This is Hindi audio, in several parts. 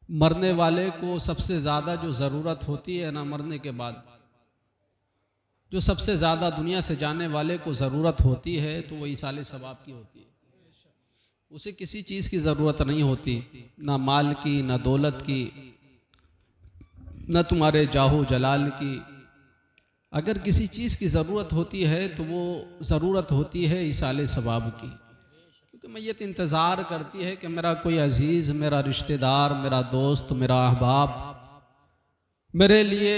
मरने वाले को सबसे ज़्यादा जो ज़रूरत होती है ना, मरने के बाद जो सबसे ज़्यादा दुनिया से जाने वाले को ज़रूरत होती है तो वो ईसाले सवाब की होती है। उसे किसी चीज़ की ज़रूरत नहीं होती, ना माल की, ना दौलत की, न तुम्हारे जाहो जलाल की। अगर किसी चीज़ की ज़रूरत होती है तो वो ज़रूरत होती है ईसाले सवाब की, क्योंकि मैयत इंतज़ार करती है कि मेरा कोई अजीज़, मेरा रिश्तेदार, मेरा दोस्त, मेरा अहबाब मेरे लिए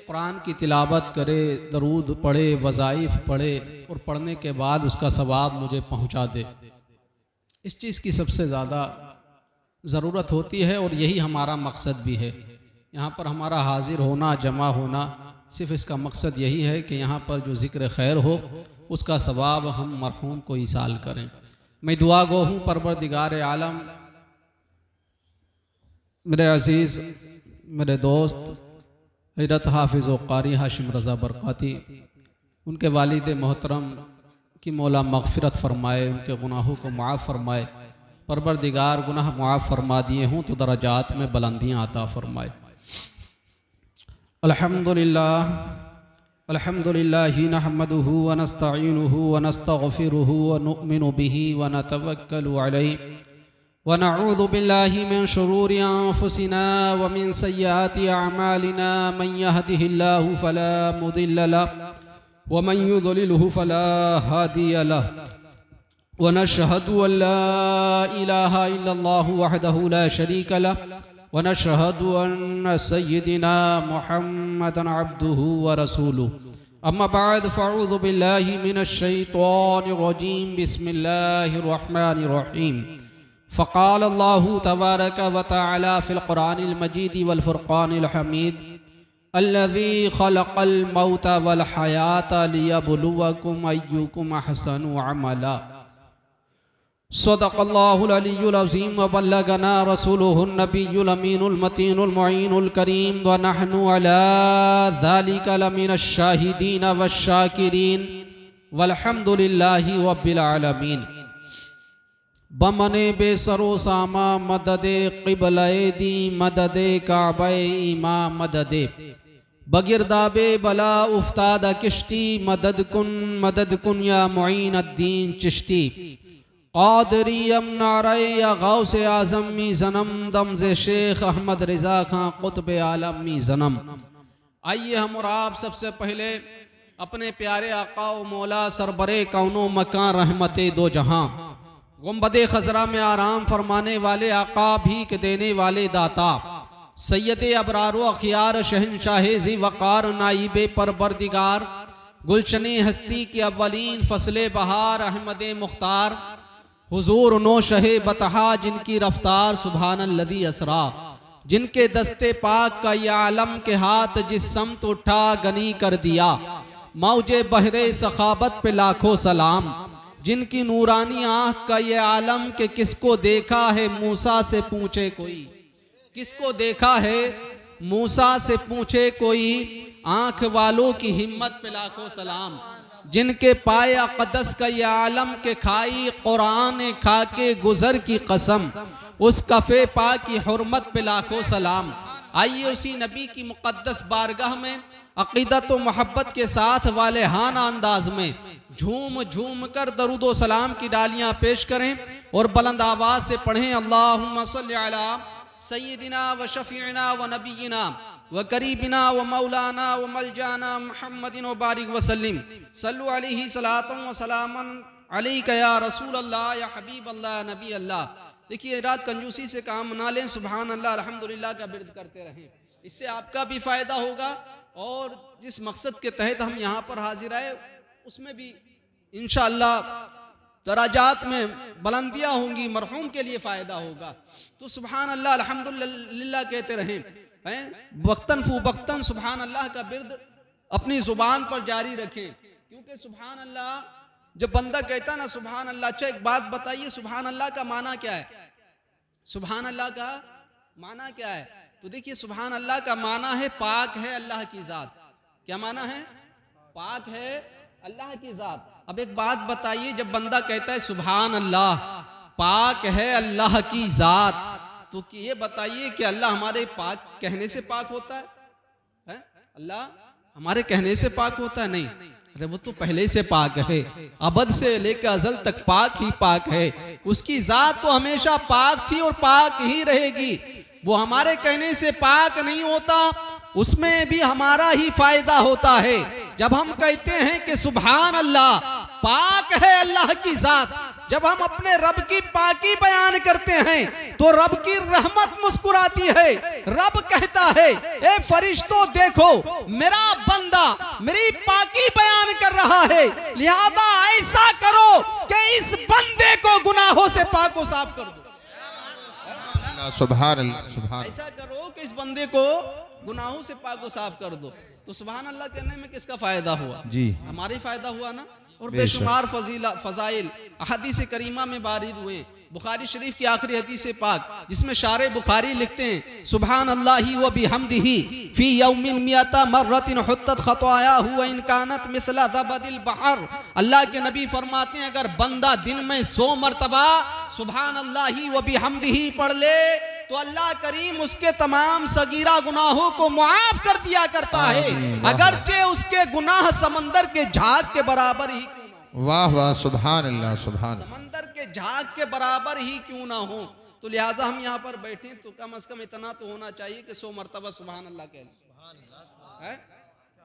कुरान की तिलावत करे, दरूद पढ़े, वज़ाइफ पढ़े और पढ़ने के बाद उसका सवाब मुझे पहुंचा दे। इस चीज़ की सबसे ज़्यादा ज़रूरत होती है और यही हमारा मकसद भी है। यहाँ पर हमारा हाजिर होना, जमा होना, सिर्फ इसका मकसद यही है कि यहाँ पर जो ज़िक्र खैर हो उसका सवाब हम मरहूम को ईसाल करें। मैं दुआ गो हूँ परवरदिगार आलम, मेरे अज़ीज़, मेरे दोस्त हज़रत हाफिज़ व क़ारी हाशिम रज़ा बरक़ाती, उनके वालिद मोहतरम की मौला मग़फ़िरत फ़रमाए, उनके गुनाहों को माफ़ फ़रमाए। परवरदिगार गुनाह माफ़ फ़रमा दिए हों तो दरजात में बुलंदियाँ अता फ़रमाए। अल्हम्दुलिल्लाह अल्हम्दुलिल्लाहि नहमदुहु व नस्तईनुहु व नस्तग़फ़िरुहु व नुअमिनु बिही व नतवक्कलु अलैहि व नऊज़ु बिल्लाहि मिन शुरूरि अनफुसिना व मिन सय्यिआति अअमालिना। मन यहदिहिल्लाहु फला मुदिल्ल लहु व मन युद्लिलहु फला हादिय लहु व नशहदु अल्ला इलाहा इल्लल्लाहु वहदहु ला शरीक लहु व नशहदु अन्न सय्यिदिना मुहम्मदन अब्दुहु व रसूलुहु। अम्मा बाद फ़अऊज़ु बिल्लाहि मिनश शैतानिर रजीम। बिस्मिल्लाहिर रहमानिर रहीम। फ़क़ाल अल्लाहु तबारक व तआला फ़िल क़ुरानिल मजीद वल फ़ुरक़ानिल हमीद, अल्लज़ी ख़लक़ल मौत वल हयात लियब्लुवकुम अय्युकुम अहसनु अमला। सदक़ल्लाहुल अलियुल अज़ीम व बल्लगना रसूलुहुन नबियुल अमीनुल मतीनुल मुईनुल करीम व नहनु अला ज़ालिका लमिनश शाहिदीन वश्शाकिरीन वल्हम्दुलिल्लाहि रब्बिल आलमीन। बमने बेसरो सामा मददे क़िबले दी मददे काबे इमा मददे बगिरदाबे बला उफ्ताद किश्ती मदद कुन या मुईन अद्दीन चिश्ती क़ादरियम नारे या गौस आज़म मी ज़नम दम से शेख अहमद रज़ा खां क़ुतब आलम मी ज़नम। आइए हम और आप सबसे पहले अपने प्यारे आका व मौला सरबरे कौनो मकान रहमते दो जहां गुंबदे खजरा में आराम फरमाने वाले आका, भीख देने वाले दाता, सैयद अबरार व अखियार, शहनशाह ज़ी वक़ार, नाइबे परवरदिगार, गुलशने हस्ती की अव्वलीन, फसले बहार, अहमद मुख्तार, हुजूर नो शहे बतहा, जिनकी रफ्तार सुभानल्लज़ी असरा, जिनके दस्ते पाक का ये आलम के हाथ जिस समत उठा गनी कर दिया, मौजे बहरे सखाबत पे लाखों सलाम, जिनकी नूरानी आँख का ये आलम के किसको देखा है मूसा से पूछे कोई, किसको देखा है मूसा से पूछे कोई, आँख वालों की हिम्मत पे लाखों सलाम, जिनके पाए अक़दस का ये आलम के खाई कुरान खा के गुजर की कसम, उस कफ़े पा की हुर्मत पे लाखों सलाम। आइए उसी नबी की मुक़द्दस बारगाह में अक़ीदत व मोहब्बत के साथ वाले हाना अंदाज में झूम झूम कर दरूद व सलाम की डालियाँ पेश करें और बुलंद आवाज़ से पढ़ें, अल्लाहुम्मा सल्लि अला सय्यिदिना व शफ़ीइना व नबीना व करीबिना व मौलाना व मलजाना मुहम्मदिन व बारिक वसल्लिम, सल्लु अलैहि सलातन व सलामन अलैका या रसूल अल्लाह या हबीब अल्लाह नबी अल्लाह। देखिए, रात कंजूसी से काम ना लें, सुभान अल्लाह अल्हम्दुलिल्लाह का बिर्द करते रहें, इससे आपका भी फ़ायदा होगा और जिस मकसद के तहत हम यहाँ पर हाजिर आए उसमें भी इंशाअल्लाह दराजात में बुलंदियाँ होंगी, मरहूम के लिए फ़ायदा होगा। तो सुभान अल्लाह अल्हम्दुलिल्लाह कहते रहें, वक्तन फू वक्तन सुभान अल्लाह का बिर्द अपनी ज़ुबान पर जारी रखें, क्योंकि सुभान अल्लाह जब बंदा कहता ना सुभान अल्लाह। अच्छा, एक बात बताइए, सुभान अल्लाह का माना क्या है? सुभान अल्लाह का माना क्या है? तो देखिए, सुभान अल्लाह का माना है पाक है अल्लाह की ज़ात। क्या माना है? पाक है अल्लाह की ज़ात। अब एक बात बताइए, जब बंदा कहता है सुभान अल्लाह पाक है अल्लाह की ज़ात, तो कि ये बताइए कि अल्लाह हमारे पाक कहने से पाक होता है? अल्लाह हमारे कहने से पाक होता है? नहीं, अरे वो तो पहले से पाक है, अबद से लेकर अजल तक पाक ही पाक है। उसकी जात तो हमेशा पाक थी और पाक ही रहेगी। वो हमारे कहने से पाक नहीं होता, उसमें भी हमारा ही फायदा होता है। जब हम कहते हैं कि सुभान अल्लाह, पाक है अल्लाह की जात, जब हम अपने रब की पाकी बयान करते हैं तो रब की रहमत मुस्कुराती है। रब कहता है, ए फरिश्तों देखो, मेरा बंदा मेरी पाकी बयान कर रहा है, लिहाजा ऐसा करो कि इस बंदे को गुनाहों से पाक व साफ कर दो। सुभान अल्लाह, सुभान। ऐसा करो कि इस बंदे को गुनाहों से पाक व साफ कर दो। तो सुभान अल्लाह कहने में किसका फायदा हुआ? जी, हमारा ही फायदा हुआ ना। और बेशुमार फजाइल हदीस करीमा में वारिद हुए। बुखारी शरीफ की आखिरी हदीस पाक जिसमें शारे बुखारी लिखते हैं, सुभान अल्लाही व बिहम्दिही फी यौमिन मियता मर्रतिन हुत्तत खतायाहु व इन कानत मिसला ज़बदिल बहर। अल्लाह के नबी फरमाते हैं, अगर बंदा दिन में 100 मरतबा सुभान अल्लाही व बिहम्दिही पढ़ ले तो अल्लाह करीम उसके तमाम सगीरा गुनाहों को मुआफ कर दिया करता है, अगरचे उसके गुनाह समंदर के झाग के बराबर ही। वाह वाह, सुभान अल्लाह, सुभान। समंदर के झाग के बराबर ही क्यों ना हो। तो लिहाजा हम यहाँ पर बैठे तो कम से कम इतना तो होना चाहिए कि 100 मरतबा सुभान अल्लाह कह लें,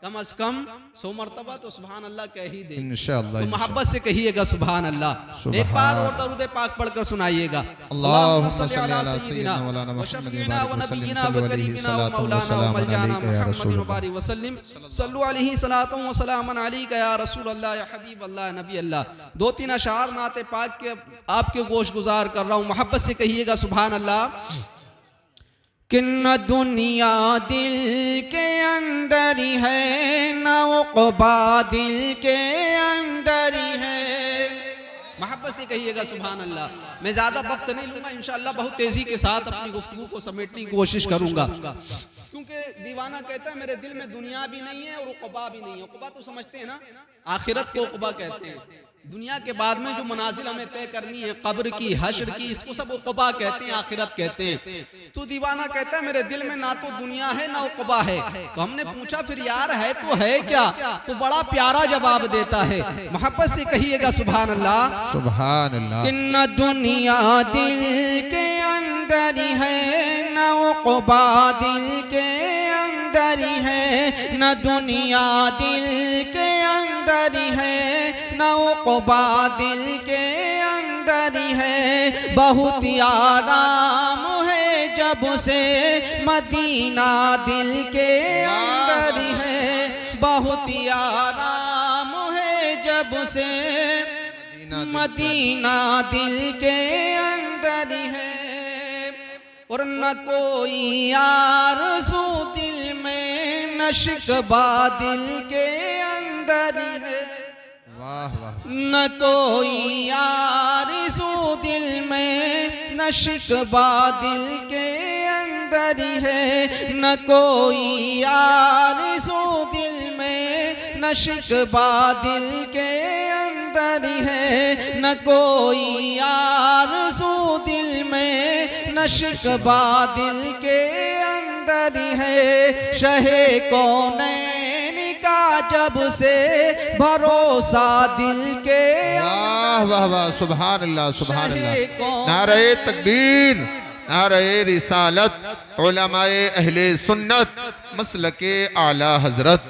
कम से कम 100 मरतबा तो सुभान अल्लाह कह ही दे इंशाअल्लाह। तो मोहब्बत से कहिएगा सुभान अल्लाह। एक बार और दरूद पाक पढ़कर सुनाइएगा। अल्लाहुम्मा सल्ली अला सय्यिदिना व शफीना व नबीना व करीमिना व मौलाना व मलजाना मुहम्मदिन बारिक व सल्लिम सल्लु अलैहि सलातु व सलामन अलैका या रसूल अल्लाह या हबीब अल्लाह नबी अल्लाह। 2-3 अशआर नाते पाक के आपके गोश गुजार कर रहा हूँ, मोहब्बत से कहिएगा सुभान अल्लाह। कि न दुनिया दिल के अंदर ही है, न उक़बा दिल के अंदर ही है। मोहब्बत से कहिएगा सुभान अल्लाह। मैं ज्यादा वक्त नहीं लूंगा, इंशाअल्लाह बहुत तेजी के साथ अपनी गुफ्तगू को समेटने की कोशिश करूंगा, क्योंकि दीवाना कहता है मेरे दिल में दुनिया भी नहीं है और उक़बा भी नहीं है। उक़बा तो समझते हैं ना, आखिरत को उक़बा कहते हैं। दुनिया के बाद में जो मनाजिल हमें तय करनी है, कब्र की, हश्र की, इसको सब उक़बा कहते हैं, आखिरत कहते हैं। तो दीवाना कहता है मेरे दिल में ना तो दुनिया है ना उक़बा है। तो हमने पूछा फिर यार है तो है क्या? तो बड़ा प्यारा जवाब देता है, मोहब्बत से कहिएगा सुभान अल्लाह, सुभान अल्लाह। कि न दुनिया दिल के अंदर ही है, न उक़बा दिल के अंदर ही है, न दुनिया दिल के अंदर ही है, न उक़बा दिल के अंदर ही है। बहुत आराम है जब से मदीना दिल के अंदर ही है, बहुत आराम है जब से मदीना दिल के अंदर ही है। और न कोई आरज़ू दिल में, न शिकवा दिल के अंदर ही है। वाह वाह। न कोई आरज़ू दिल में, न शिकवा दिल के अंदर ही है। न कोई आरज़ू दिल में, न शिकवा दिल के अंदर ही है। न कोई आरज़ू दिल में, न शिकवा दिल के अंदर ही है। शहे कौनैन का जब से भरोसा दिल के। वाह वाह वाह, सुभान अल्लाह, सुभान अल्लाह। नारे तकबीर, नारे रिसालत, उलमाए अहले सुन्नत, मसलके आला हजरत।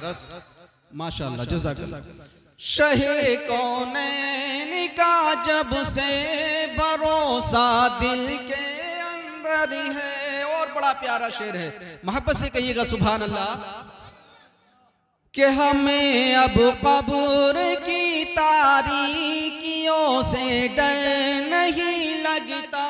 माशाअल्लाह, जज़ाकल्लाह। शहे कौनैन का जब से भरोसा दिल के अंदर ही है। और बड़ा प्यारा शेर है, मोहब्बत से कहिएगा सुभान अल्लाह। कि हमें अब कब्र की तारीकियों से डर नहीं लगता।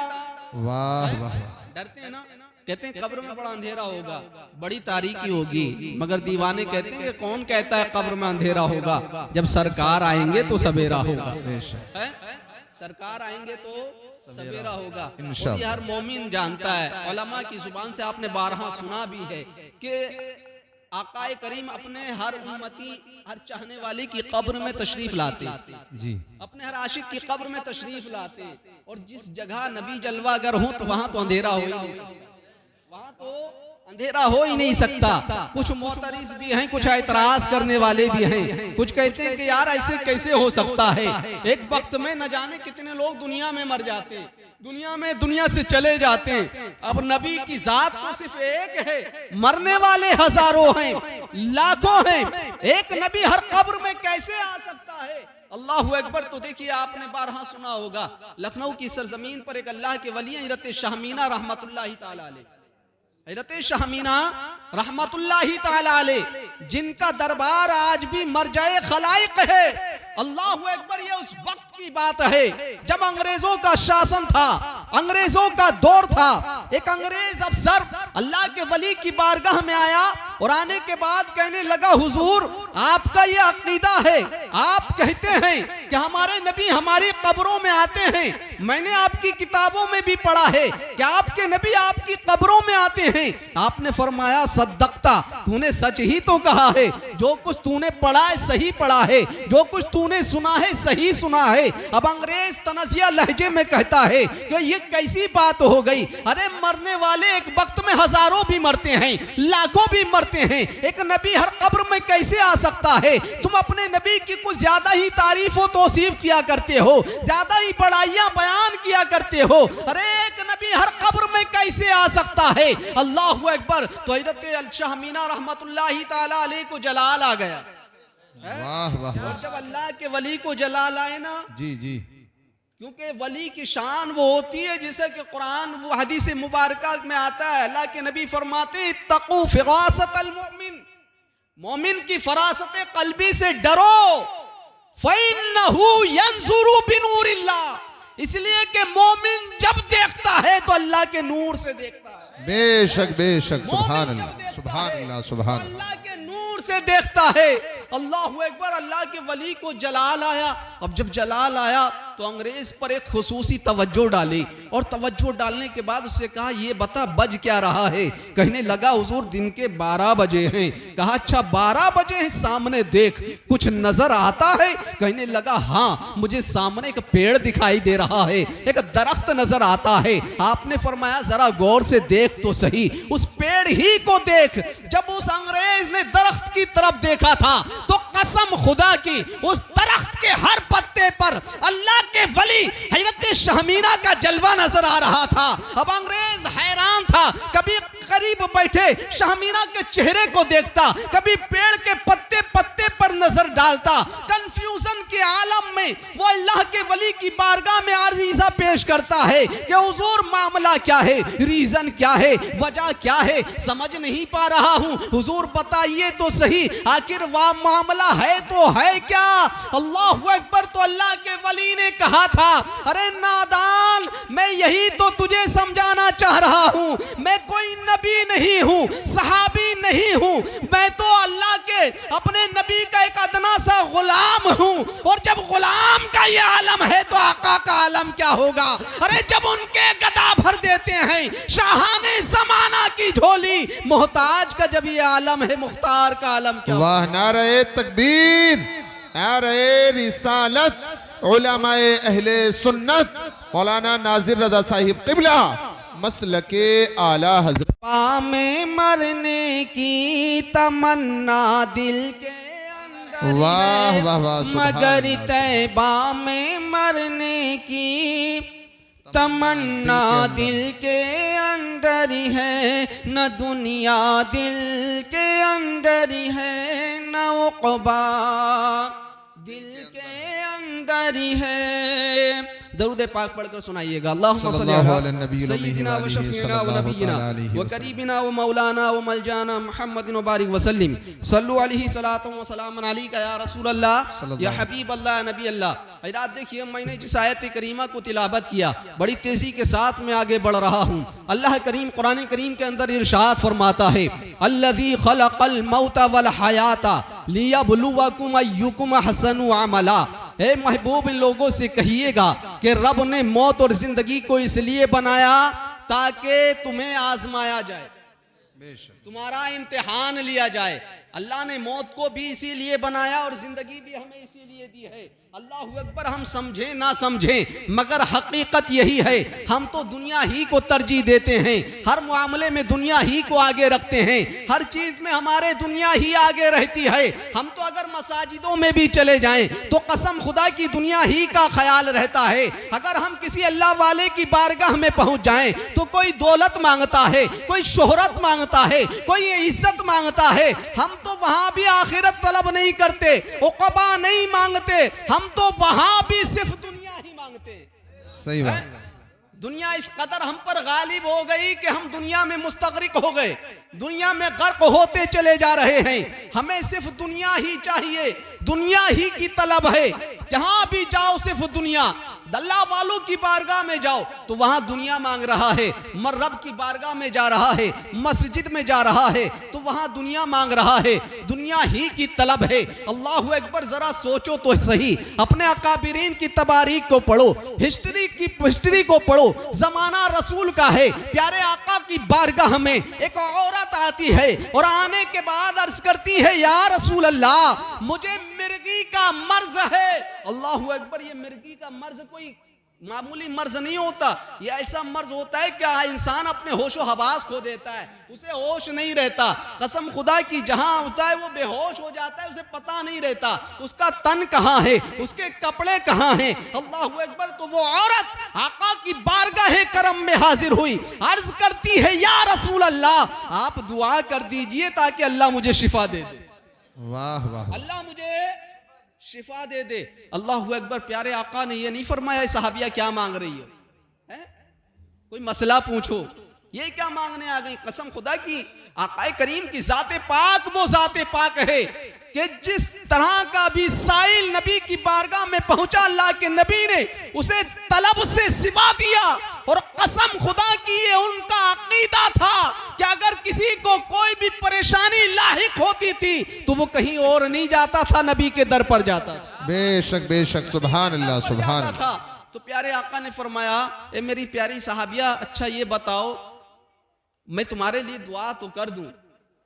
वाह वाह, डरते हैं ना, कहते हैं कब्र में बड़ा अंधेरा होगा, बड़ी तारीकी होगी, मगर दीवाने कहते हैं कि कौन कहता है कब्र में अंधेरा होगा? जब सरकार आएंगे तो सवेरा होगा। सरकार आएंगे तो सवेरा होगा, इंशाअल्लाह। हर मोमिन जानता है, उलमा की जुबान से आपने 12 सुना भी है कि आकाए करीम अपने हर उम्मती, हर चाहने वाले की कब्र में तशरीफ लाते जी, अपने हर आशिक की कब्र में तशरीफ लाते। और जिस जगह नबी जलवागर हो तो वहां तो अंधेरा हो ही नहीं सकता, वहां तो अंधेरा हो ही नहीं सकता। कुछ मोतरिज भी हैं, कुछ एतराज करने वाले भी हैं, कुछ कहते हैं कि यार ऐसे कैसे हो सकता है, एक वक्त में न जाने कितने लोग दुनिया में मर जाते हैं, दुनिया से चले जाते हैं। अब नबी की जात तो सिर्फ एक है, मरने वाले हजारों हैं, लाखों हैं, एक नबी हर कब्र में कैसे आ सकता है? अल्लाहु अकबर। तो देखिए आपने बारहा सुना होगा, लखनऊ की सरजमीन पर एक अल्लाह के वली हज़रत शाहमीना रहमतुल्लाहि ताला अलैह, हज़रत शाहमीना रहमतुल्लाहि ताला अलैह, जिनका दरबार आज भी मरजाए खलाइक है। अल्लाहु अकबर। ये उस वक्त की बात है जब अंग्रेजों का शासन था, अंग्रेजों का दौर था। एक अंग्रेज अफसर अल्लाह के वली की बारगाह में आया और आने के बाद कहने लगा, हुजूर आपका ये अकीदा है, आप कहते हैं कि हमारे नबी हमारी कब्रों में आते हैं, मैंने आपकी किताबों में भी पढ़ा है कि आपके नबी आपकी कब्रों में आते हैं। आपने फरमाया, सद्दक़ता, तूने सच ही तो कहा है, जो कुछ तूने पढ़ा है सही पढ़ा है, जो कुछ तूने सुना है सही सुना है। अब अंग्रेज तनज़िया लहजे में कहता है कि ये कैसी बात हो गई, अरे मरने वाले एक वक्त में हजारों भी मरते हैं, लाखों भी मरते हैं, एक नबी हर कब्र में कैसे आ सकता है? तुम अपने नबी की कुछ ज्यादा ही तारीफ व तौसीफ किया करते हो, ज्यादा ही बड़ाइयां बयान किया करते हो, अरे एक नबी हर कब्र में कैसे आ सकता है? अल्लाहु अकबर। तो हज़रत शाहमीना रहमतुल्लाहि ताला अलैह को जलाल आ गया। वाह वाह वाह। और जब अल्लाह के वली को जलाल आए ना, जी जी, क्योंकि वली की शान वो होती है जिसे कि कुरान वो हदीस मुबारका में आता है, अल्लाह के नबी फरमाते हैं, तक़ू फ़िरासतल मोमिन, मोमिन की फरासत कल्बी से डरो, फ़इन्नहु यंज़ुरु बिनूरिल्लाह, इसलिए कि मोमिन जब देखता है तो अल्लाह के नूर से देखता है। बेशक बेशक, सुभान अल्लाह सुभान अल्लाह सुभान अल्लाह, अल्लाह के नूर से देखता है। अल्लाहु अकबर। अल्लाह के वली को जलाल आया। अब जब जलाल आया तो अंग्रेज पर एक खुसूसी तवज्जो डाली, और तवज्जो डालने के बाद उससे कहा, ये बता बज क्या रहा है? कहने लगा, हुजूर दिन के 12 बजे हैं। कहा, अच्छा 12 बजे हैं, सामने देख कुछ नजर आता है? कहने लगा, हाँ मुझे सामने एक पेड़ दिखाई दे रहा है, एक दरख्त नजर आता है। आपने फरमाया, जरा गौर से देख तो सही, उस पेड़ ही को देख। जब उस अंग्रेज ने दरख्त की तरफ देखा था तो कसम खुदा की उस दरख्त के हर पत्ते पर अल्लाह के वली हज़रत शाहमीना का जलवा नजर आ रहा था। अब अंग्रेज हैरान था, कभी करीब बैठे शाहमीना के चेहरे को देखता, कभी पेड़ के पत्ते पत्ते पर नजर डालता। कंफ्यूजन के आलम में वो अल्लाह के वली की बारगाह में आर्ज़ीज़ा पेश करता है कि हुजूर मामला क्या है, रीजन क्या है, वजह क्या है, समझ नहीं पा रहा हूं, हुजूर बताइए तो सही, आखिर वह मामला है तो है क्या? अल्लाहु अकबर। तो अल्लाह के वली ने कहा था, अरे नादान, मैं यही तो तुझे समझाना चाह रहा हूं, मैं कोई नबी नहीं हूं, सहाबी नहीं हूं, मैं तो अल्लाह के अपने नबी का एक अदना सा गुलाम हूं। और जब गुलाम का ये आलम है तो आका का आलम क्या होगा? अरे जब उनके गदा भर देते हैं शाहाने ज़माना की झोली, मोहताज का जब ये आलम है, मुख्तार का आलम क्या? वाह, नारे तकबीर, नारे रिसालत, उलमाए अहले सुन्नत, मौलाना नाजिर रज़ा साहिब क़िबला मसलके आला हज़रत। में मरने की तमन्ना दिल के अंदर, वाह वाह वाह, मगर तैबा में मरने की तमन्ना दिल के अंदर है, न दुनिया दिल के अंदर है, न उक़बा दिल के अंदर है। दरूद पाक पढ़कर सुनाइएगा। अल्लाहुम्मा सल्ली अला सय्यिदिना व शफ़ीना व नबीना व करीबिना व मौलाना व मलजाना मुहम्मदिन व बारिक व सल्लिम। सल्लु अलैहि सलातु व सलामुन अलैका या रसूल अल्लाह या हबीब अल्लाह नबी अल्लाह। हज़रात देखिए, मैंने जिस आयत करीमा को तिलावत किया, बड़ी तेजी के साथ मैं आगे बढ़ रहा हूँ। अल्लाह करीम कुरान करीम के अंदर इरशाद फरमाता है, अल्लज़ी खलक़ल मौत वल हयाता लियब्लुवकुम अय्युकुम अहसनु अमला। हे महबूब, इन लोगों से कहिएगा कि रब ने मौत और जिंदगी को इसलिए बनाया ताकि तुम्हें आजमाया जाए। बेशक तुम्हारा इम्तिहान लिया जाए। अल्लाह ने मौत को भी इसीलिए बनाया और जिंदगी भी हमें इसीलिए दी है। अल्लाहु अकबर, हम समझें ना समझें मगर हकीकत यही है। हम तो दुनिया ही को तरजीह देते हैं, हर मामले में दुनिया ही को आगे रखते हैं, हर चीज में हमारे दुनिया ही आगे रहती है। हम तो अगर मसाजिदों में भी चले जाएं तो कसम खुदा की दुनिया ही का ख्याल रहता है। अगर हम किसी अल्लाह वाले की बारगाह में पहुंच जाएं तो कोई दौलत मांगता है, कोई शोहरत मांगता है, कोई इज्जत मांगता है। हम तो वहां भी आखिरत तलब नहीं करते, उक़बा नहीं मांगते, हम तो वहां भी सिर्फ दुनिया ही मांगते। सही बात। दुनिया इस कदर हम पर गालिब हो गई कि हम दुनिया में मुस्तगरिक हो गए, दुनिया में गर्क होते चले जा रहे हैं। हमें सिर्फ दुनिया ही चाहिए, दुनिया ही की तलब है। जहां भी जाओ सिर्फ दुनिया। अल्लाह वालों की बारगाह में जाओ तो वहां दुनिया मांग रहा है, रब की बारगाह में जा रहा है, मस्जिद में जा रहा है तो वहां दुनिया मांग रहा है। दुनिया ही की तलब है। अल्लाहु अकबर, जरा सोचो तो सही। अपने अकाबिरीन की तबारीक को पढ़ो, हिस्ट्री को पढ़ो। जमाना रसूल का है, प्यारे आका की बारगाह में एक औरत आती है और आने के बाद अर्ज करती है, या रसूल अल्लाह, मुझे मिर्गी का मर्ज है। अल्लाहु अकबर, ये मिर्गी का मर्ज कोई मामूली मर्ज नहीं होता, ये ऐसा मर्ज होता है क्या इंसान अपने होशो हवास खो देता है, उसे होश नहीं रहता। कसम खुदा की, जहां होता है वो बेहोश हो जाता है, उसे पता नहीं रहता उसका तन कहां है, उसके कपड़े कहां हैं। अल्लाहु अकबर, तो वो औरत आका की बारगाह करम में हाजिर हुई, अर्ज करती है, या रसूल अल्लाह, आप दुआ कर दीजिए ताकि अल्लाह मुझे शिफा दे दे। वाह वाह, अल्लाह मुझे शिफा दे दे। अल्लाहु अकबर, प्यारे आका ने ये नहीं फरमाया सहाबिया क्या मांग रही है? कोई मसला पूछो, ये क्या मांगने आ गई? कसम खुदा की, आका करीम की जाते पाक वो जाते पाक है कि जिस तरह का भी साइल नबी की बारगाह में पहुंचा, अल्लाह के नबी ने उसे तलब से सिवा दिया। और कसम खुदा की, ये उनका अकीदा था कि अगर किसी को कोई भी परेशानी लाहिक होती थी तो वो कहीं और नहीं जाता था, नबी के दर पर जाता था। बेशक बेशक, सुभान अल्लाह सुभान अल्लाह। तो प्यारे आका ने फरमाया, ए मेरी प्यारी सहाबिया, अच्छा ये बताओ, मैं तुम्हारे लिए दुआ तो कर दूं,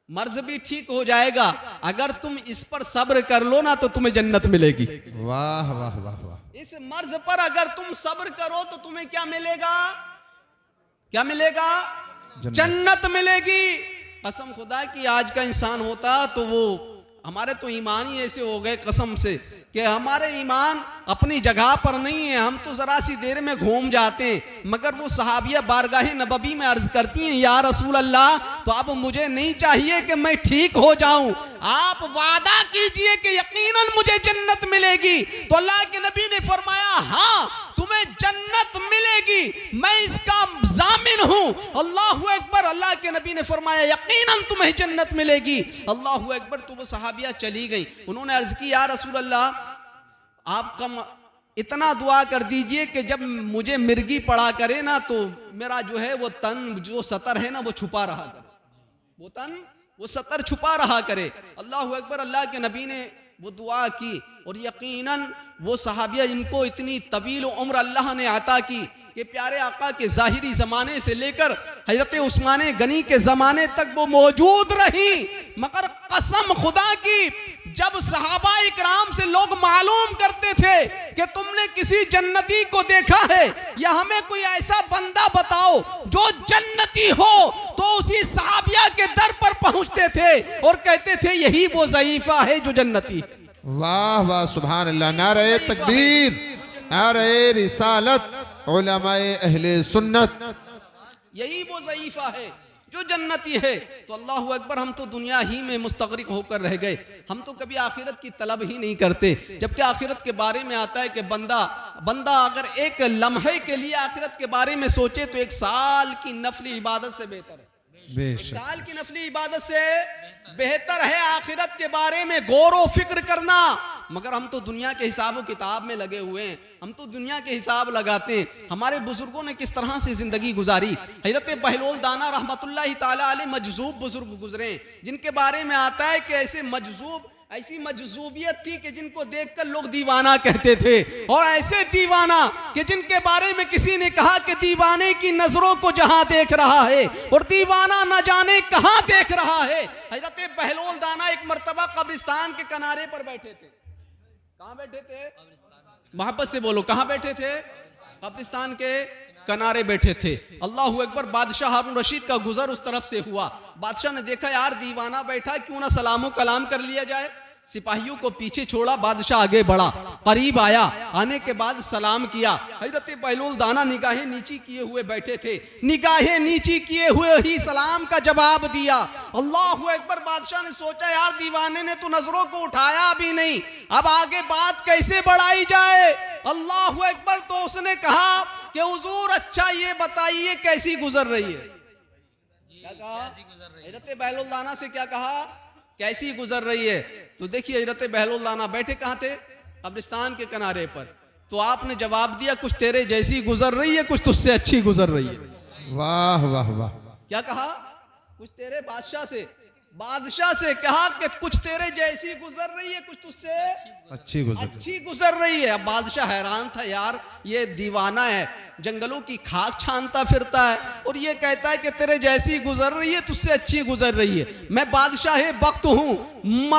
मर्ज भी ठीक हो जाएगा, अगर तुम इस पर सब्र कर लो ना तो तुम्हें जन्नत मिलेगी। वाह वाह वाह वाह। इस मर्ज पर अगर तुम सब्र करो तो तुम्हें क्या मिलेगा? क्या मिलेगा? जन्नत मिलेगी। कसम खुदा की, आज का इंसान होता तो वो, हमारे तो ईमान ही ऐसे हो गए कसम से कि हमारे ईमान अपनी जगह पर नहीं है, हम तो जरा सी देर में घूम जाते हैं। मगर वो सहाबिया बारगाह नबवी में अर्ज करती हैं, या रसूल अल्लाह, तो अब मुझे नहीं चाहिए कि मैं ठीक हो जाऊं, आप वादा कीजिए कि यकीनन मुझे जन्नत मिलेगी। तो अल्लाह के नबी ने फरमाया, हाँ तुम्हें जन्नत मिलेगी, मैं इसका जामिन हूं। अल्लाहु अकबर, अल्लाह के नबी ने फरमाया, यकीनन तुम्हें जन्नत मिलेगी। अल्लाहु अकबर, तो वो सहाबिया चली गई। उन्होंने अर्ज की, या रसूल अल्लाह, आपका इतना दुआ कर दीजिए कि जब मुझे मिर्गी पड़ा करे ना तो मेरा जो है वो तन, जो सतर है ना, वो छुपा रहा करे, वो तन, वो सतर छुपा रहा करे। अल्लाहु अकबर, अल्लाह के नबी ने वो दुआ की और यकीनन वो सहाबिया जिनको इतनी तवील उम्र अल्लाह ने अता की कि प्यारे आका के ज़ाहिरी ज़माने से लेकर हज़रत उस्मान गनी के ज़माने तक वो मौजूद रही। मगर कसम खुदा की, जब सहाबा इकराम से लोग मालूम करते थे कि तुमने किसी जन्नती को देखा है या हमें कोई ऐसा बंदा बताओ जो जन्नती हो, तो उसी सहाबिया के दर पर पहुंचते थे और कहते थे, यही वो ज़ईफ़ा है जो जन्नती। वाह वाह, सुभान अल्लाह। नारे तकबीर, नारे रिसालत, उलमाए अहले सुन्नत, यही वो ज़ईफ़ा है जो जन्नती है। तो अल्लाहु अकबर, हम तो दुनिया ही में मुस्तगरिक होकर रह गए, हम तो कभी आखिरत की तलब ही नहीं करते। जबकि आखिरत के बारे में आता है कि बंदा अगर एक लम्हे के लिए आखिरत के बारे में सोचे तो एक साल की नफली इबादत से बेहतर है। साल की नफली इबादत से बेहतर है आखिरत के बारे में गौर व फिक्र करना। मगर हम तो दुनिया के हिसाब किताब में लगे हुए हैं, हम तो दुनिया के हिसाब लगाते हैं। हमारे बुजुर्गों ने किस तरह से जिंदगी गुजारी। हजरत बहलोल दाना रहमतुल्लाहि ताला अलैह मजजूब बुजुर्ग गुजरे, जिनके बारे में आता है कि ऐसे मजजूब, ऐसी मजजूबियत थी कि जिनको देखकर लोग दीवाना कहते थे, और ऐसे दीवाना कि जिनके बारे में किसी ने कहा कि दीवाने की नजरों को जहां देख रहा है और दीवाना न जाने कहां देख रहा है। हजरत बहलोल दाना एक मर्तबा कब्रिस्तान के किनारे पर बैठे थे। कहां बैठे थे? मोहब्बत से बोलो, कहां बैठे थे? कब्रिस्तान के किनारे बैठे थे। अल्लाहू अकबर। बादशाह हारून रशीद का गुजर उस तरफ से हुआ। बादशाह ने देखा यार दीवाना बैठा, क्यों ना सलामो कलाम कर लिया जाए। सिपाहियों को पीछे छोड़ा, बादशाह आगे बढ़ा, करीब आया, आने के बाद सलाम किया। हजरत बहलोल दाना निगाहें नीची किए हुए बैठे थे, निगाहें नीची किए हुए ही सलाम का जवाब दिया। अल्लाहू अकबर। बादशाह ने सोचा यार दीवाने ने तो नजरों को उठाया भी नहीं, अब आगे बात कैसे बढ़ाई जाए। अल्लाहू अकबर। तो उसने कहा कि हुजूर अच्छा ये बताइए कैसी गुजर रही है। क्या कहा? हजरत बहलोल दाना से क्या कहा? कैसी गुजर रही है। तो देखिए हजरत बहलोल दाना बैठे कहां थे? कब्रिस्तान के किनारे पर। तो आपने जवाब दिया कुछ तेरे जैसी गुजर रही है, कुछ तुझसे अच्छी गुजर रही है। वाह वाह वाह। क्या कहा? कुछ तेरे बादशाह से कहा कि कुछ तेरे जैसी गुजर रही है, कुछ तुझसे अच्छी गुजर रही है। अब बादशाह हैरान था, यार ये दीवाना है, जंगलों की खाक छानता फिरता है और ये कहता है कि तेरे जैसी गुजर रही है, तुझसे अच्छी गुजर रही है। मैं बादशाह वक्त हूं,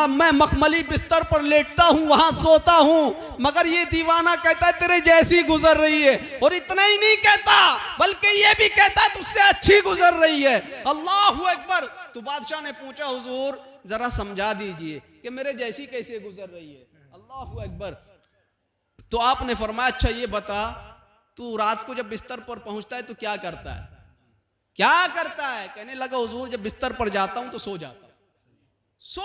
मैं मखमली बिस्तर पर लेटता हूं, वहां सोता हूं, मगर ये दीवाना कहता है तेरे जैसी गुजर रही है। और इतना ही नहीं कहता बल्कि ये भी कहता है तुझसे अच्छी गुजर रही है। अल्लाहू अकबर। तो बादशाह ने पूछा हुजूर जरा समझा दीजिए कि मेरे जैसी कैसे गुजर रही है। अल्लाहू अकबर। तो आपने फरमाया अच्छा ये बता, तू रात को जब बिस्तर पर पहुंचता है तो क्या करता है? क्या करता है? कहने लगा हुजूर जब बिस्तर पर जाता हूं तो सो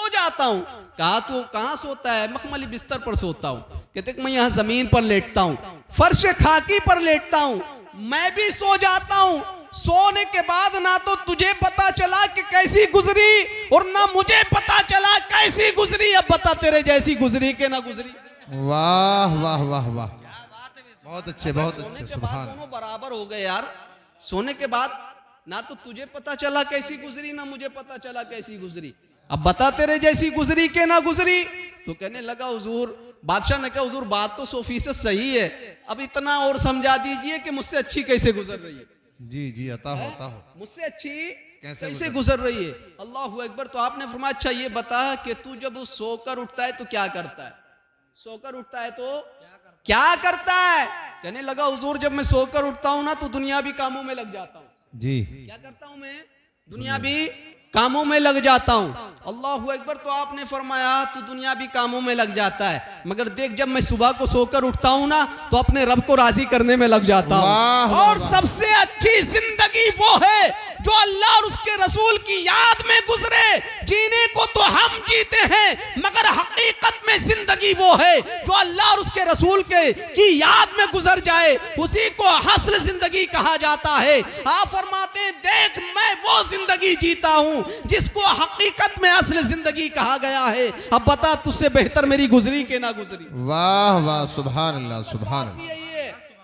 जाता हूं। कहा तू कहां सोता है? मखमली बिस्तर पर सोता हूं। कहते मैं यहां जमीन पर लेटता हूं, फर्श खाकी पर लेटता हूं, मैं भी सो जाता हूं। सोने के बाद ना तो तुझे पता चला कि कैसी गुजरी और ना मुझे पता चला कैसी गुजरी। अब बता तेरे जैसी गुजरी के ना गुजरी। वाह वाह वाह वाह। बहुत अच्छे सुभान। दोनों बराबर हो गए यार। सोने के बाद ना तो तुझे पता चला कैसी गुजरी, ना मुझे पता चला कैसी गुजरी। अब बता तेरे जैसी गुजरी के ना गुजरी। तो कहने लगा हुजूर, बादशाह ने कहा हुजूर बात तो 100% सही है, अब इतना और समझा दीजिए कि मुझसे अच्छी कैसे गुजर रही है। जी जी अता हो। मुझसे अच्छी कैसे गुजर रही है। अल्लाहू अकबर। तो आपने फरमाया अच्छा ये बता कि तू जब सोकर उठता है तो क्या करता है? सोकर उठता है तो क्या करता है? कहने लगा हुजूर जब मैं सोकर उठता हूं ना तो दुनियावी कामों में लग जाता हूं। जी क्या करता हूं मैं? दुनियावी कामों में लग जाता हूं। अल्लाहू अकबर। तो आपने फरमाया तू दुनियावी कामों में लग जाता है, मगर देख जब मैं सुबह को सोकर उठता हूं ना तो अपने रब को राजी करने में लग जाता हूं। और सबसे अच्छी जिंदगी वो है जो अल्लाह और उसके रसूल की याद में गुजरे। जीने को तो हम जीते हैं मगर हकीकत में जिंदगी वो है जो अल्लाह और उसके रसूल की याद में गुजर जाए, उसी को हस्र जिंदगी कहा जाता है। आप फरमाते हैं देख मैं वो जिंदगी जीता हूं जिसको हकीकत में असल जिंदगी कहा गया है। अब बता तुझसे बेहतर मेरी गुजरी के ना गुजरी। वाह वाह सुभान अल्लाह सुभान।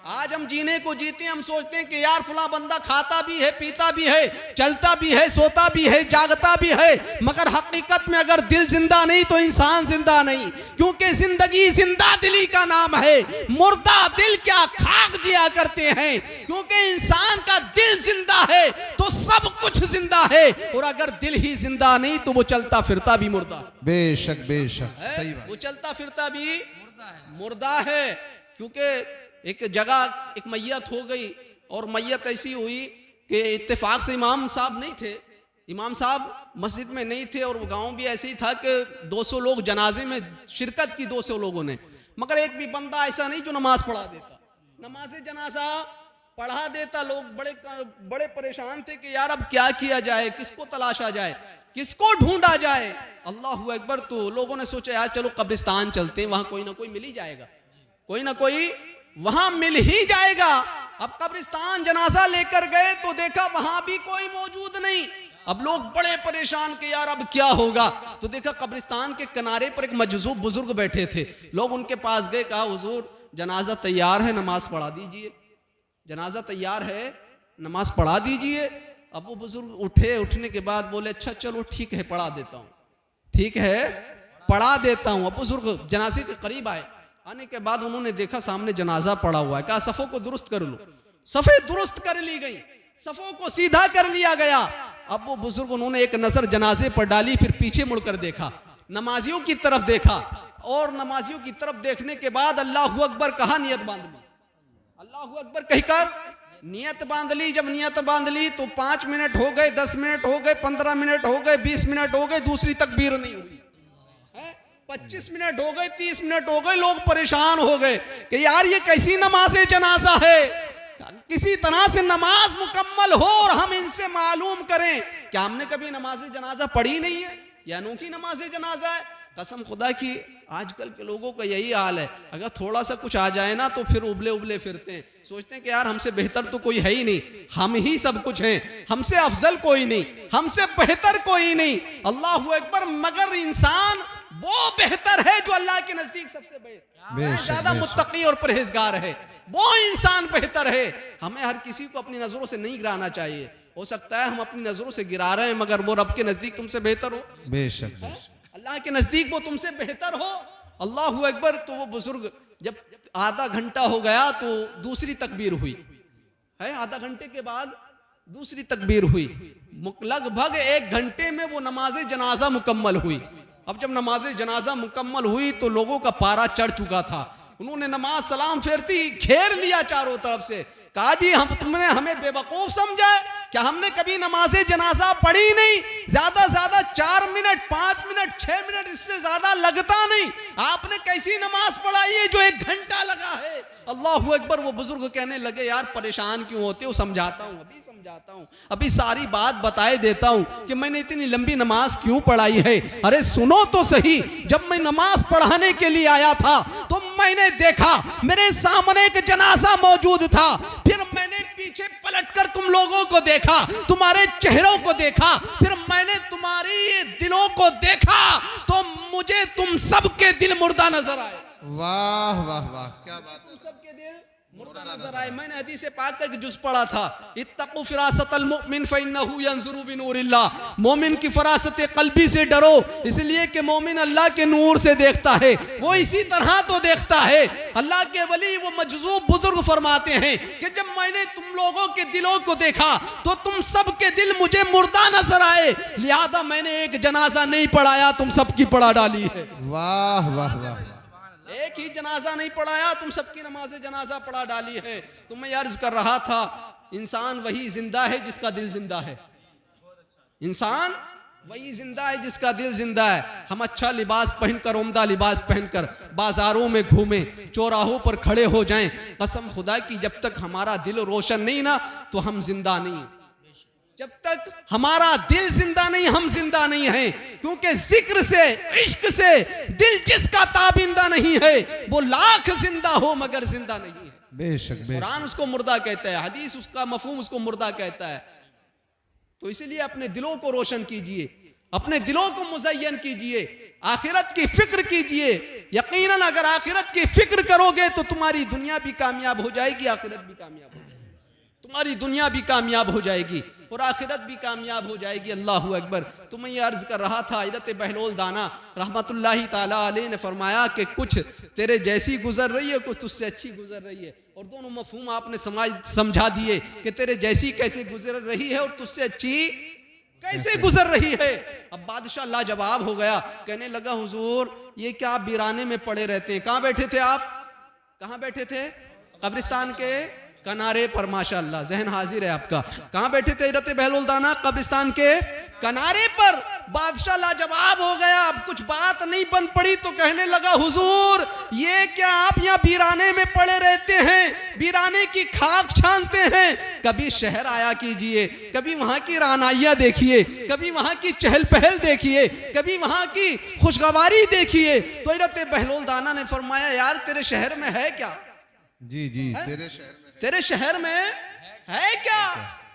आज हम जीने को जीते हैं, हम सोचते हैं कि यार फला बंदा खाता भी है, पीता भी है, चलता भी है, सोता भी है, जागता भी है, मगर हकीकत में अगर दिल जिंदा नहीं तो इंसान जिंदा नहीं। क्योंकि जिंदगी जिंदा दिली का नाम है, मुर्दा दिल क्या खाक जिया करते हैं। क्योंकि इंसान का दिल जिंदा है तो सब कुछ जिंदा है, और अगर दिल ही जिंदा नहीं तो वो चलता फिरता भी मुर्दा। बेशक सही बात। वो चलता फिरता भी मुर्दा है। क्योंकि एक जगह एक मैयत हो गई और मैयत ऐसी हुई कि इत्तेफाक से इमाम साहब नहीं थे, इमाम साहब मस्जिद में नहीं थे, और वो गांव भी ऐसे ही था कि 200 लोग जनाजे में शिरकत की, 200 लोगों ने, मगर एक भी बंदा ऐसा नहीं जो नमाज पढ़ा देता, नमाज जनाजा पढ़ा देता। लोग बड़े परेशान थे कि यार अब क्या किया जाए, किसको तलाशा जाए, किसको ढूंढा जाए। अल्लाहू अकबर। तो लोगों ने सोचा यार चलो कब्रिस्तान चलते हैं, वहां कोई ना कोई मिल ही जाएगा, कोई ना कोई वहां मिल ही जाएगा। अब कब्रिस्तान जनाजा लेकर गए तो देखा वहां भी कोई मौजूद नहीं। अब लोग बड़े परेशान के यार अब क्या होगा। तो देखा कब्रिस्तान के किनारे पर एक मजजूब बुजुर्ग बैठे थे। लोग उनके पास गए, कहा हुजूर जनाजा तैयार है, नमाज पढ़ा दीजिए। जनाजा तैयार है, नमाज पढ़ा दीजिए। अब वो बुजुर्ग उठे, उठने के बाद बोले अच्छा चलो ठीक है पढ़ा देता हूं। ठीक है पढ़ा देता हूँ। अब बुजुर्ग जनाजे के करीब आए, आने के बाद उन्होंने देखा सामने जनाजा पड़ा हुआ है, कहा सफ़ों को दुरुस्त कर लो। सफ़े दुरुस्त कर ली गई, सफ़ों को सीधा कर लिया गया। अब वो बुजुर्ग उन्होंने एक नजर जनाजे पर डाली, फिर पीछे मुड़कर देखा, नमाजियों की तरफ देखा, और नमाजियों की तरफ देखने के बाद अल्लाहू अकबर कहा, नियत बांध ली। अल्लाहू अकबर कहकर नियत बांध ली। जब नियत बांध ली तो 5 मिनट हो गए, 10 मिनट हो गए, 15 मिनट हो गए, 20 मिनट हो गए, दूसरी तकबीर नहीं हुई है। 25 मिनट हो गए, 30 मिनट हो गए, लोग परेशान हो गए कि यार ये कैसी नमाज जनाजा है, किसी तरह से नमाज मुकम्मल हो और हम इनसे मालूम करें कि हमने कभी नमाज जनाजा पढ़ी नहीं है, या अनोखी नमाज जनाजा है। कसम खुदा की आजकल के लोगों का यही हाल है, अगर थोड़ा सा कुछ आ जाए ना तो फिर उबले उबले फिरते हैं, सोचते हैं कि यार हमसे बेहतर तो कोई है ही नहीं, हम ही सब कुछ हैं, हमसे अफजल कोई नहीं, हमसे बेहतर कोई नहीं। अल्लाहू अकबर, मगर इंसान वो बेहतर है जो अल्लाह के नजदीक सबसे बेहतर, ज्यादा मुत्तकी और परहेजगार है, वो इंसान बेहतर है। हमें हर किसी को अपनी नजरों से नहीं गिराना चाहिए। हो सकता है हम अपनी नजरों से गिरा रहे हैं, मगर वो रब के नजदीक तुमसे बेहतर हो, बेशक अल्लाह के नजदीक वो तुमसे बेहतर हो। अल्लाहू अकबर। तो वो बुजुर्ग जब आधा घंटा हो गया तो दूसरी तकबीर हुई है, आधा घंटे के बाद दूसरी तकबीर हुई, लगभग 1 घंटे में वो नमाज जनाजा मुकम्मल हुई। अब जब नमाज जनाजा मुकम्मल हुई तो लोगों का पारा चढ़ चुका था, उन्होंने नमाज सलाम फेरती घेर लिया चारों तरफ से, कहा जी तुमने हमें बेवकूफ समझा है क्या, हमने कभी नमाज जनाजा पढ़ी नहीं, ज्यादा ज्यादा 4 मिनट 5 मिनट 6 मिनट, इससे ज्यादा लगता नहीं, आपने कैसी नमाज पढ़ाई है जो 1 घंटा लगा है। अल्लाहू अकबर। वो बुजुर्ग कहने लगे यार परेशान क्यों होते हो, समझाता हूँ, अभी समझाता हूँ, अभी सारी बात बताए देता हूँ कि मैंने इतनी लंबी नमाज क्यों पढ़ाई है। अरे सुनो तो सही, जब मैं नमाज पढ़ाने के लिए आया था तो मैंने देखा मेरे सामने एक जनाजा मौजूद था, फिर मैंने पीछे पलटकर तुम लोगों को देखा, तुम्हारे चेहरों को देखा, फिर मैंने तुम्हारी दिलों को देखा तो मुझे तुम सबके दिल मुर्दा नजर आए। वाह वाह वाह, क्या बात है, सबके दिल मुर्दा नजर आए। मैंने हदीस पाक का एक जुज़ पढ़ा था, इत्तक़ू फ़िरासतल मुमिन फ़इन्नहु यंज़ुरु बिनूरिल्लाह, मोमिन की फरासत कल्बी से डरो, इसलिए कि मोमिन अल्लाह के नूर से देखता है, वो इसी तरह तो देखता है। अल्लाह के वली वो मजज़ूब बुजुर्ग फरमाते हैं कि जब मैंने तुम लोगों के दिलों को देखा तो तुम सबके दिल मुझे मुर्दा नजर आए, लिहाजा मैंने एक जनाजा नहीं पढ़ाया, तुम सबकी पढ़ा डाली है। वाह वाह वाह, एक ही जनाजा नहीं पढ़ाया, तुम सबकी नमाज जनाजा पढ़ा डाली है। तो मैं अर्ज कर रहा था, इंसान वही जिंदा है जिसका दिल जिंदा है, इंसान वही जिंदा है जिसका दिल जिंदा है। हम अच्छा लिबास पहनकर, उम्दा लिबास पहनकर बाजारों में घूमें, चौराहों पर खड़े हो जाएं, कसम खुदा की जब तक हमारा दिल रोशन नहीं ना तो हम जिंदा नहीं, जब तक हमारा दिल जिंदा नहीं हम जिंदा नहीं हैं। क्योंकि जिक्र से, इश्क से दिल जिसका ताबिंदा नहीं है वो लाख जिंदा हो मगर जिंदा नहीं है। बेशक कुरान उसको मुर्दा कहता है, हदीस उसका मफहूम उसको मुर्दा कहता है। तो इसीलिए अपने दिलों को रोशन कीजिए, अपने दिलों को मुज़य्यन कीजिए, आखिरत की फिक्र कीजिए। यकीनन अगर आखिरत की फिक्र करोगे तो तुम्हारी दुनिया भी कामयाब हो जाएगी, आखिरत भी कामयाब हो जाएगी, तुम्हारी दुनिया भी कामयाब हो जाएगी और आखिरत भी कामयाब हो जाएगी। अल्लाहू अकबर। तो मैं ये अर्ज कर रहा था, हज़रत बहलोल दाना रहमतुल्लाहि ताला अलैह ने फरमाया कि कुछ तेरे जैसी गुजर रही है, कुछ तुझसे अच्छी गुजर रही है, और दोनों मफहूम आपने समझा दिए कि तेरे जैसी कैसे गुजर रही है और तुझसे अच्छी कैसे गुजर रही है। अब बादशाह लाजवाब हो गया, कहने लगा हुजूर ये क्या आप वीराने में पड़े रहते हैं, कहाँ बैठे थे आप, कहाँ बैठे थे, कब्रिस्तान के किनारे पर, माशाअल्लाह जहन हाजिर है आपका, कहाँ बैठे थे हज़रत बहलोल दाना, कब्रिस्तान के किनारे पर। बादशाह लाजवाब हो गया, अब कुछ बात नहीं बन पड़ी तो कहने लगा हुजूर ये क्या आप यहाँ वीराने में पड़े रहते हैं, वीराने की खाक छानते हैं, कभी शहर आया कीजिए, कभी वहाँ की रानाइयाँ देखिए, कभी वहाँ की चहल पहल देखिए, कभी वहाँ की खुशगवारी देखिए। तो हज़रत बहलोल दाना ने फरमाया यार तेरे शहर में है क्या, जी जी तेरे शहर में है क्या।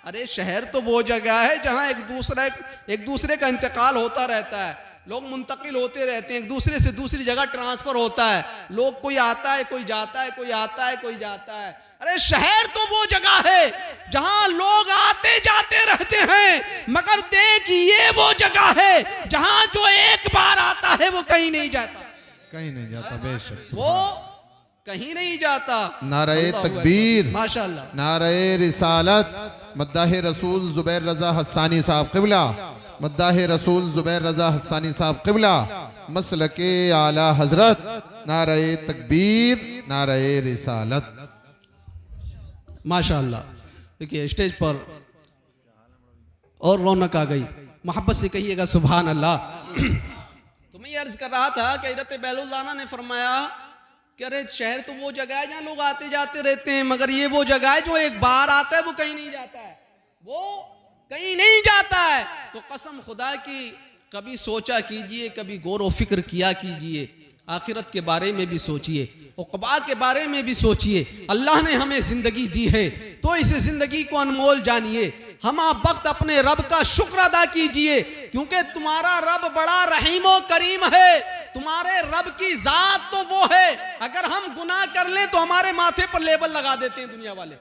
अरे शहर तो वो जगह है जहां एक दूसरे का इंतकाल होता रहता है, लोग मुंतकिल होते रहते हैं, एक दूसरे से दूसरी जगह ट्रांसफर होता है, लोग कोई आता है कोई जाता है, कोई आता है कोई जाता है। अरे शहर तो वो जगह है जहां लोग आते जाते रहते हैं, मगर देख ये वो जगह है जहां जो एक बार आता है वो कहीं नहीं जाता, कहीं नहीं जाता, बेशक। वो कहीं नहीं जाता। नारे तकबीर, माशाअल्लाह। नारे रिसालत, मद्दाह रसूल ज़ुबैर रज़ा हस्सानी साहब क़िबला, मद्दाह रसूल ज़ुबैर रज़ा हस्सानी साहब क़िबला, मसलके आला हजरत, नारे तकबीर, नारे रिसालत। माशाअल्लाह। देखिए स्टेज पर और रौनक आ गई, मोहब्बत से कहिएगा सुभान अल्लाह। तो मैं ये अर्ज कर रहा था कि हज़रत बैलुल्लाना ने फरमाया कि अरे शहर तो वो जगह है जहाँ लोग आते जाते रहते हैं, मगर ये वो जगह है जो एक बार आता है वो कहीं नहीं जाता है, वो कहीं नहीं जाता है। तो कसम खुदा की कभी सोचा कीजिए, कभी गौर व फिक्र किया कीजिए, आखिरत के बारे में भी सोचिए, उक़बा के बारे में भी सोचिए। अल्लाह ने हमें जिंदगी दी है तो इस जिंदगी को अनमोल जानिए। हम आप वक्त अपने रब का शुक्र अदा कीजिए, क्योंकि तुम्हारा रब बड़ा रहीम और करीम है। तुम्हारे रब की जात तो वो है, अगर हम गुनाह कर लें तो हमारे माथे पर लेबल लगा देते हैं दुनिया वाले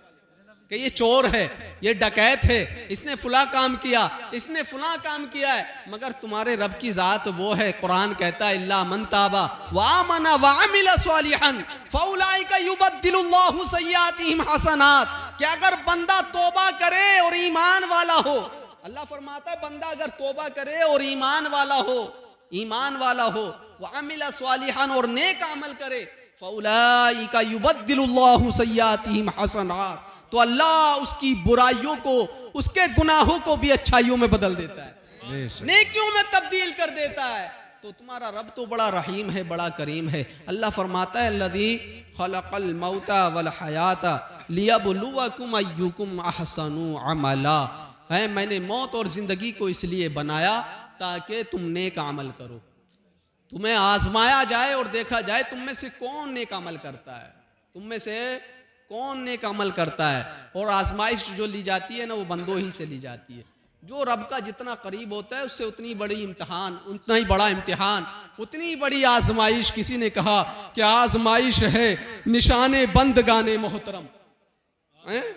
कि ये चोर है, ये डकैत है, इसने फुला काम किया, इसने फुला काम किया है। मगर तुम्हारे रब की जात वो है। कुरान कहता है इल्ला मन ताबा व आमना व अमिल सालिहन फउलाइका युबद्दिलुल्लाहु सय्यातिहिम हसनात, कि अगर बंदा तौबा करे और ईमान वाला हो, अल्लाह फरमाता है बंदा अगर तौबा करे और ईमान वाला हो, ईमान वाला हो, व अमिल सालिहन और नेक अमल करे, फउलाइका युबद्दिलुल्लाहु सय्यातिहिम हसनात, तो अल्लाह उसकी बुराइयों को, उसके गुनाहों को भी अच्छाइयों में बदल देता है, नेकियों में तब्दील कर देता है। तो तुम्हारा रब तो बड़ा रहीम है, बड़ा करीम है। अल्लाह फरमाता है अल्लज़ी खलक़ल मौता वल हयाता लियब्लुवकुम अय्युकुम अहसनु अमला, है मैंने मौत और जिंदगी को इसलिए बनाया ताकि तुम नेक अमल करो, तुम्हें आजमाया जाए और देखा जाए तुम में से कौन नेक अमल करता है, तुम में से कौन नेक अमल करता है। और आजमाइश जो ली जाती है ना वो बंदों ही से ली जाती है। जो रब का जितना करीब होता है उससे उतनी बड़ी इम्तिहान, उतना ही बड़ा इम्तिहान, उतनी बड़ी आजमाइश। किसी ने कहा कि आजमाइश है निशाने बंद गाने मोहतरम।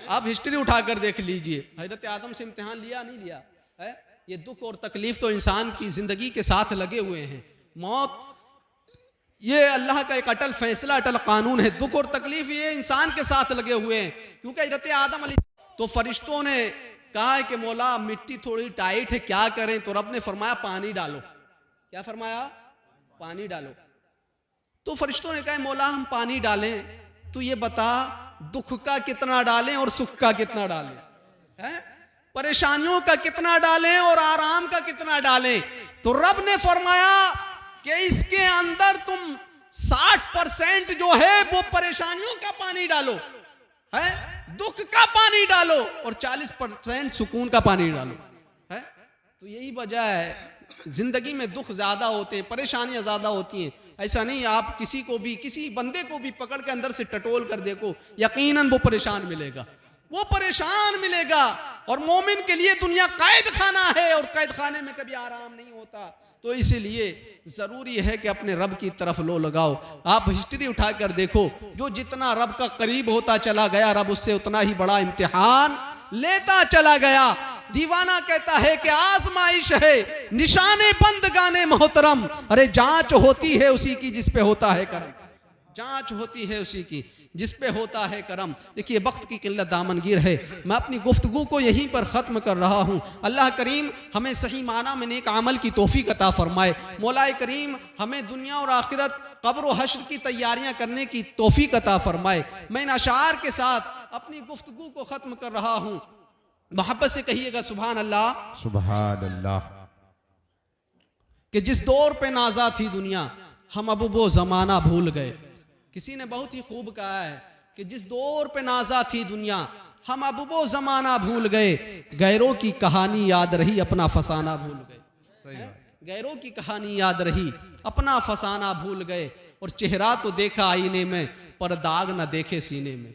आप हिस्ट्री उठाकर देख लीजिए, हजरत आदम से इम्तिहान लिया नहीं लिया है। ये दुख और तकलीफ तो इंसान की जिंदगी के साथ लगे हुए हैं। मौत ये अल्लाह का एक अटल फैसला, अटल कानून है। दुख और तकलीफ ये इंसान के साथ लगे हुए हैं, क्योंकि हजरत आदम तो फरिश्तों ने कहा है कि मौला मिट्टी थोड़ी टाइट है, क्या करें? तो रब ने फरमाया पानी डालो। क्या फरमाया? पानी डालो। तो फरिश्तों ने कहा मौला हम पानी डालें, तो ये बता दुख का कितना डालें और सुख का कितना डालें, है परेशानियों का कितना डालें और आराम का कितना डालें? तो रब ने फरमाया कि इसके अंदर तुम 60% जो है वो परेशानियों का पानी डालो, है दुख का पानी डालो, और 40% सुकून का पानी डालो, है। तो यही वजह है जिंदगी में दुख ज्यादा होते हैं, परेशानियां ज्यादा होती हैं। ऐसा नहीं, आप किसी को भी, किसी बंदे को भी पकड़ के अंदर से टटोल कर देखो, यकीनन वो परेशान मिलेगा, वो परेशान मिलेगा। और मोमिन के लिए दुनिया कैद खाना है, और कैद खाने में कभी आराम नहीं होता। तो इसीलिए जरूरी है कि अपने रब की तरफ लो लगाओ। आप हिस्ट्री उठाकर देखो, जो जितना रब का करीब होता चला गया, रब उससे उतना ही बड़ा इम्तिहान लेता चला गया। दीवाना कहता है कि आजमाइश है निशाने बंद गाने मोहतरम, अरे जांच होती है उसी की जिस पे होता है करम, जांच होती है उसी की जिस पे होता है करम। देखिए वक्त की किल्लत दामनगीर है, मैं अपनी गुफ्तगू को यहीं पर ख़त्म कर रहा हूँ। अल्लाह करीम हमें सही माना में नेक अमल की तौफीक अता फरमाए। मौलाए करीम हमें दुनिया और आखिरत, कब्र व हश्र की तैयारियां करने की तौफीक अता फरमाए। मैं इन अशार के साथ अपनी गुफ्तगू को ख़त्म कर रहा हूँ। मोहब्बत से कहिएगा सुभान अल्लाह, सुभान अल्लाह। कि जिस दौर पे नाजा थी दुनिया, हम अब वो ज़माना भूल गए। किसी ने बहुत ही खूब कहा है कि जिस दौर पे नाजा थी दुनिया, हम अब वो जमाना भूल गए। गैरों की कहानी याद रही, अपना फसाना भूल गए। गैरों की कहानी याद रही, अपना फसाना भूल गए। और चेहरा तो देखा आईने में, पर दाग न देखे सीने में,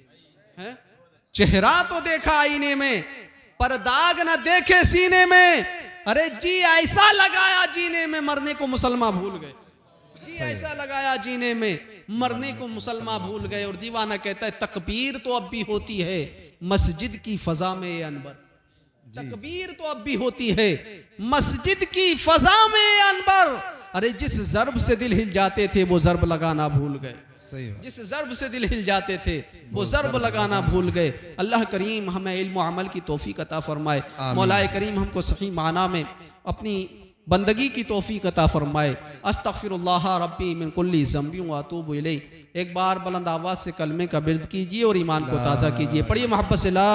है चेहरा तो देखा आईने में, पर दाग न देखे सीने में। अरे जी ऐसा लगाया जीने में, मरने को मुसलमान भूल गए। जी ऐसा लगाया जीने में, मरने को मुसलमान भूल गए। और दीवाना कहता है तकबीर तो अब भी होती है मस्जिद की फजा में अनबर, तकबीर तो अब भी होती है मस्जिद की फजा में अनबर। अरे जिस ज़र्ब से दिल हिल जाते थे वो ज़र्ब लगाना भूल गए, सही बात। जिस ज़र्ब से दिल हिल जाते थे वो ज़र्ब लगाना भूल गए। अल्लाह करीम हमें इल्म व अमल की तौफीक अता फरमाए। मौलाए करीम हमको सही माना में अपनी बंदगी की तौफीक अता फरमाए। अस्तगफिरुल्लाह रब्बी मिन कुल्ली ज़ंबि व अतूबु इलैह। एक बार बुलंद आवाज़ से कलमे का बिर्द कीजिए और ईमान को ताज़ा कीजिए। पढ़िए मोहब्बत से ला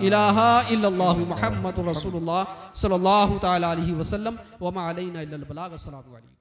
इलाहा इल्लल्लाहु मुहम्मदुर रसूलुल्लाह सल्लल्लाहु तआला अलैहि वसल्लम व मा अलैना इल्लल बलाग। अस्सलामु अलैकुम।